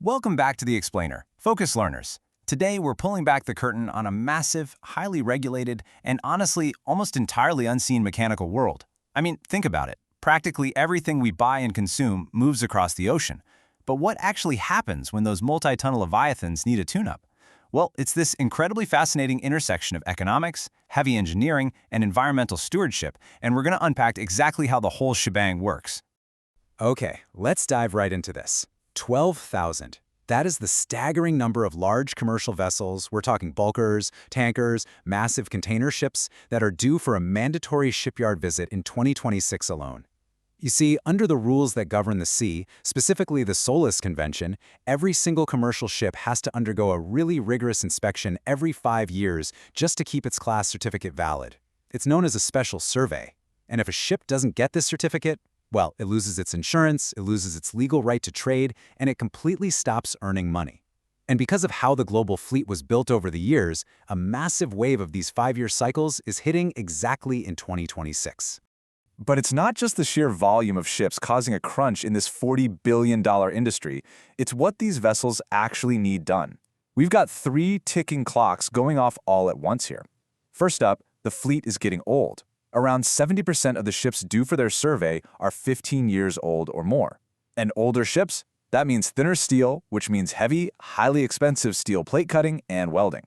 Welcome back to The Explainer, Focus Learners. Today we're pulling back the curtain on a massive, highly regulated, and honestly, almost entirely unseen mechanical world. I mean, think about it. Practically everything we buy and consume moves across the ocean. But what actually happens when those multi-ton leviathans need a tune-up? Well, it's this incredibly fascinating intersection of economics, heavy engineering, and environmental stewardship, and we're going to unpack exactly how the whole shebang works. Okay, let's dive right into this. 12,000. That is the staggering number of large commercial vessels, we're talking bulkers, tankers, massive container ships, that are due for a mandatory shipyard visit in 2026 alone. You see, under the rules that govern the sea, specifically the SOLAS Convention, every single commercial ship has to undergo a really rigorous inspection every 5 years just to keep its class certificate valid. It's known as a special survey. And if a ship doesn't get this certificate, well, it loses its insurance, it loses its legal right to trade, and it completely stops earning money. And because of how the global fleet was built over the years, a massive wave of these 5-year cycles is hitting exactly in 2026. But it's not just the sheer volume of ships causing a crunch in this $40 billion industry, it's what these vessels actually need done. We've got 3 ticking clocks going off all at once here. First up, the fleet is getting old. Around 70% of the ships due for their survey are 15 years old or more. And older ships? That means thinner steel, which means heavy, highly expensive steel plate cutting and welding.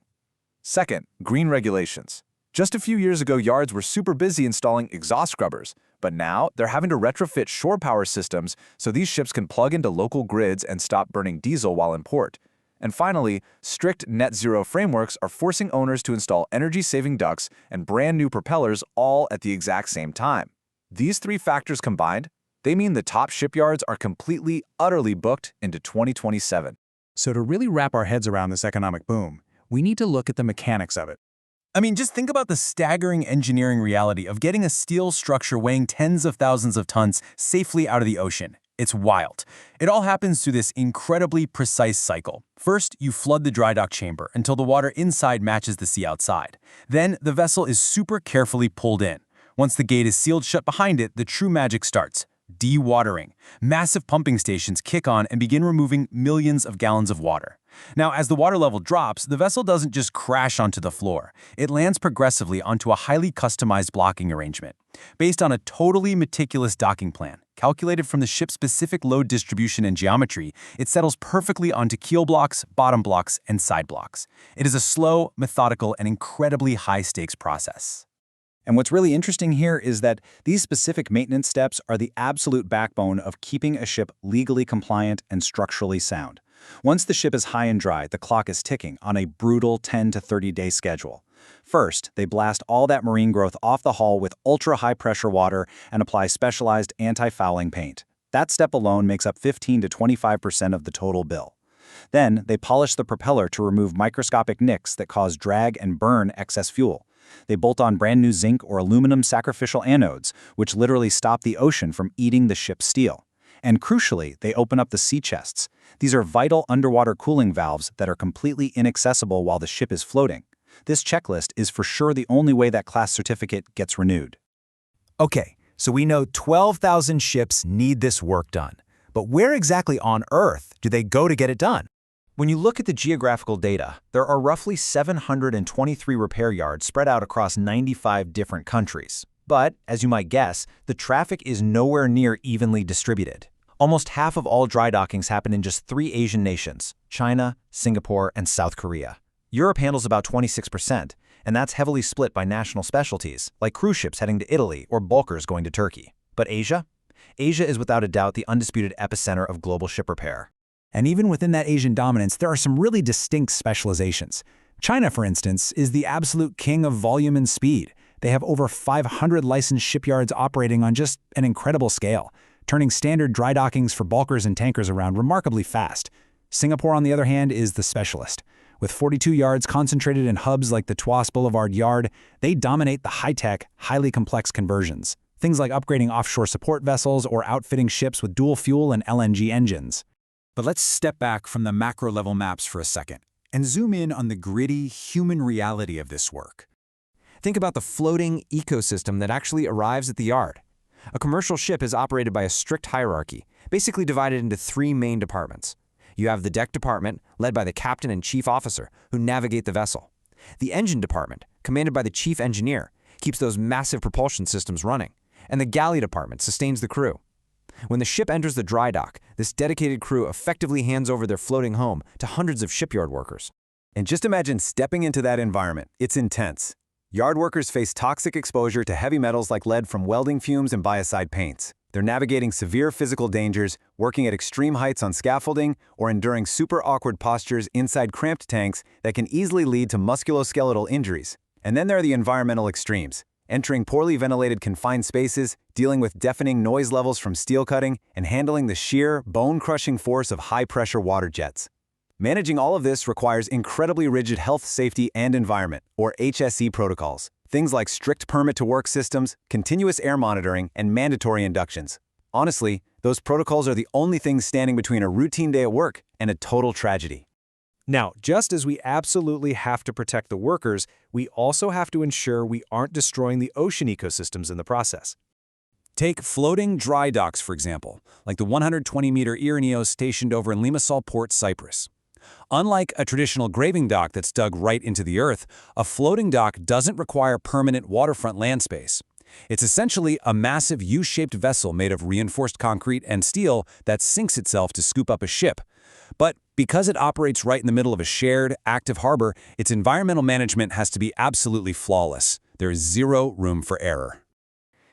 Second, green regulations. Just a few years ago, yards were super busy installing exhaust scrubbers, but now they're having to retrofit shore power systems so these ships can plug into local grids and stop burning diesel while in port. And finally, strict net zero frameworks are forcing owners to install energy-saving ducts and brand new propellers all at the exact same time. These 3 factors combined, they mean the top shipyards are completely, utterly booked into 2027. So to really wrap our heads around this economic boom, we need to look at the mechanics of it. I mean, just think about the staggering engineering reality of getting a steel structure weighing tens of thousands of tons safely out of the ocean. It's wild. It all happens through this incredibly precise cycle. First, you flood the dry dock chamber until the water inside matches the sea outside. Then, the vessel is super carefully pulled in. Once the gate is sealed shut behind it, the true magic starts. Dewatering. Massive pumping stations kick on and begin removing millions of gallons of water. Now, as the water level drops, the vessel doesn't just crash onto the floor. It lands progressively onto a highly customized blocking arrangement. Based on a totally meticulous docking plan, calculated from the ship's specific load distribution and geometry, it settles perfectly onto keel blocks, bottom blocks, and side blocks. It is a slow, methodical, and incredibly high-stakes process. And what's really interesting here is that these specific maintenance steps are the absolute backbone of keeping a ship legally compliant and structurally sound. Once the ship is high and dry, the clock is ticking on a brutal 10 to 30-day schedule. First, they blast all that marine growth off the hull with ultra-high-pressure water and apply specialized anti-fouling paint. That step alone makes up 15 to 25% of the total bill. Then, they polish the propeller to remove microscopic nicks that cause drag and burn excess fuel. They bolt on brand new zinc or aluminum sacrificial anodes, which literally stop the ocean from eating the ship's steel. And crucially, they open up the sea chests. These are vital underwater cooling valves that are completely inaccessible while the ship is floating. This checklist is for sure the only way that class certificate gets renewed. Okay, so we know 12,000 ships need this work done. But where exactly on Earth do they go to get it done? When you look at the geographical data, there are roughly 723 repair yards spread out across 95 different countries. But, as you might guess, the traffic is nowhere near evenly distributed. Almost half of all dry dockings happen in just 3 Asian nations: China, Singapore, and South Korea. Europe handles about 26%, and that's heavily split by national specialties, like cruise ships heading to Italy or bulkers going to Turkey. But Asia? Asia is without a doubt the undisputed epicenter of global ship repair. And even within that Asian dominance, there are some really distinct specializations. China, for instance, is the absolute king of volume and speed. They have over 500 licensed shipyards operating on just an incredible scale, turning standard dry dockings for bulkers and tankers around remarkably fast. Singapore, on the other hand, is the specialist. With 42 yards concentrated in hubs like the Tuas Boulevard Yard, they dominate the high-tech, highly complex conversions. Things like upgrading offshore support vessels or outfitting ships with dual fuel and LNG engines. But let's step back from the macro-level maps for a second and zoom in on the gritty, human reality of this work. Think about the floating ecosystem that actually arrives at the yard. A commercial ship is operated by a strict hierarchy, basically divided into 3 main departments. You have the deck department, led by the captain and chief officer, who navigate the vessel. The engine department, commanded by the chief engineer, keeps those massive propulsion systems running. And the galley department sustains the crew. When the ship enters the dry dock, this dedicated crew effectively hands over their floating home to hundreds of shipyard workers. And just imagine stepping into that environment. It's intense. Yard workers face toxic exposure to heavy metals like lead from welding fumes and biocide paints. They're navigating severe physical dangers, working at extreme heights on scaffolding, or enduring super awkward postures inside cramped tanks that can easily lead to musculoskeletal injuries. And then there are the environmental extremes, entering poorly ventilated confined spaces, dealing with deafening noise levels from steel cutting, and handling the sheer, bone-crushing force of high-pressure water jets. Managing all of this requires incredibly rigid health, safety, and environment, or HSE protocols. Things like strict permit-to-work systems, continuous air monitoring, and mandatory inductions. Honestly, those protocols are the only things standing between a routine day at work and a total tragedy. Now, just as we absolutely have to protect the workers, we also have to ensure we aren't destroying the ocean ecosystems in the process. Take floating dry docks, for example, like the 120-meter Ireneos stationed over in Limassol Port, Cyprus. Unlike a traditional graving dock that's dug right into the earth, a floating dock doesn't require permanent waterfront land space. It's essentially a massive U-shaped vessel made of reinforced concrete and steel that sinks itself to scoop up a ship. But because it operates right in the middle of a shared, active harbor, its environmental management has to be absolutely flawless. There is zero room for error.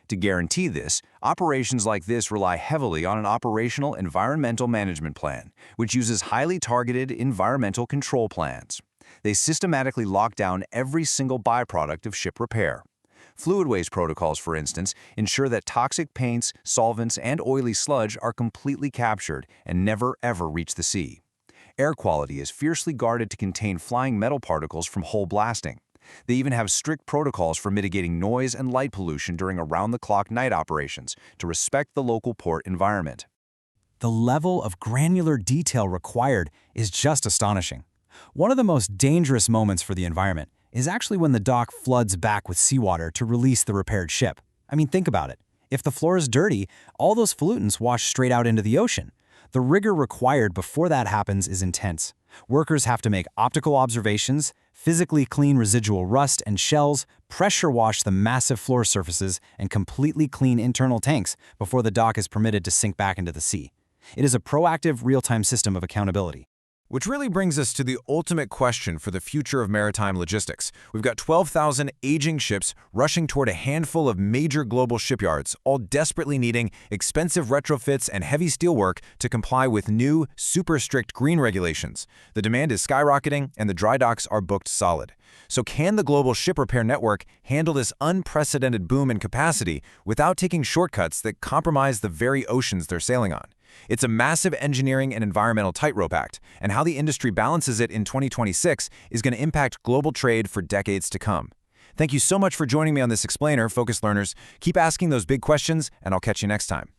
To guarantee this, operations like this rely heavily on an operational environmental management plan, which uses highly targeted environmental control plans. They systematically lock down every single byproduct of ship repair. Fluid waste protocols, for instance, ensure that toxic paints, solvents, and oily sludge are completely captured and never ever reach the sea. Air quality is fiercely guarded to contain flying metal particles from hull blasting. They even have strict protocols for mitigating noise and light pollution during around-the-clock night operations to respect the local port environment. The level of granular detail required is just astonishing. One of the most dangerous moments for the environment is actually when the dock floods back with seawater to release the repaired ship. I mean, think about it. If the floor is dirty, all those pollutants wash straight out into the ocean. The rigor required before that happens is intense. Workers have to make optical observations, physically clean residual rust and shells, pressure wash the massive floor surfaces, and completely clean internal tanks before the dock is permitted to sink back into the sea. It is a proactive, real-time system of accountability. Which really brings us to the ultimate question for the future of maritime logistics. We've got 12,000 aging ships rushing toward a handful of major global shipyards, all desperately needing expensive retrofits and heavy steelwork to comply with new, super strict green regulations. The demand is skyrocketing, and the dry docks are booked solid. So can the global ship repair network handle this unprecedented boom in capacity without taking shortcuts that compromise the very oceans they're sailing on? It's a massive engineering and environmental tightrope act, and how the industry balances it in 2026 is going to impact global trade for decades to come. Thank you so much for joining me on this explainer, Focused Learners. Keep asking those big questions, and I'll catch you next time.